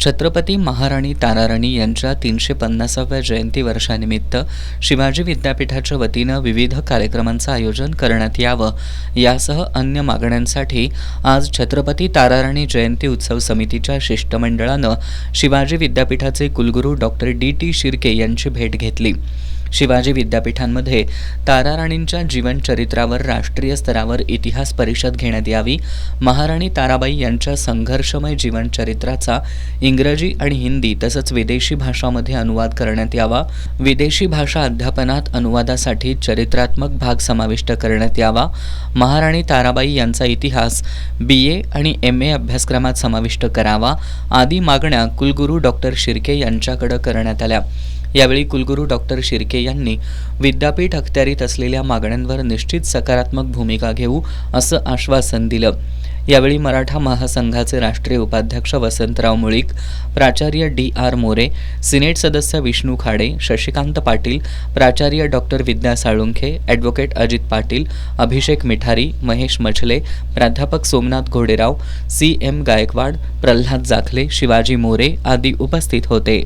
छत्रपती महाराणी ताराराणी यांच्या 350व्या जयंती वर्षानिमित्त शिवाजी विद्यापीठाच्या वतीनं विविध कार्यक्रमांचं आयोजन करण्यात यावं यासह अन्य मागण्यांसाठी आज छत्रपती ताराराणी जयंती उत्सव समितीच्या शिष्टमंडळानं शिवाजी विद्यापीठाचे कुलगुरू डॉक्टर डी.टी. शिर्के यांची भेट घेतली. शिवाजी विद्यापीठांमध्ये ताराराणींच्या जीवनचरित्रावर राष्ट्रीय स्तरावर इतिहास परिषद घेण्यात यावी. महाराणी ताराबाई यांच्या संघर्षमय जीवनचरित्राचा इंग्रजी आणि हिंदी तसंच विदेशी भाषांमध्ये अनुवाद करण्यात यावा. विदेशी भाषा अध्यापनात अनुवादासाठी चरित्रात्मक भाग समाविष्ट करण्यात यावा. महाराणी ताराबाई यांचा इतिहास BA आणि MA अभ्यासक्रमात समाविष्ट करावा आदी मागण्या कुलगुरू डॉक्टर शिर्के यांच्याकडे करण्यात आल्या. यावेळी कुलगुरू डॉक्टर शिर्के यांनी विद्यापीठ अखत्यारीत असलेल्या मागण्यांवर निश्चित सकारात्मक भूमिका घेऊ असं आश्वासन दिलं. यावेळी मराठा महासंघाचे राष्ट्रीय उपाध्यक्ष वसंतराव मुळीक, प्राचार्य D.R. मोरे, सिनेट सदस्य विष्णू खाडे, शशिकांत पाटील, प्राचार्य डॉक्टर विद्या साळुंखे, ॲडव्होकेट अजित पाटील, अभिषेक मिठारी, महेश मछले, प्राध्यापक सोमनाथ घोडेराव, CM गायकवाड, प्रल्हाद जाखले, शिवाजी मोरे आदी उपस्थित होते.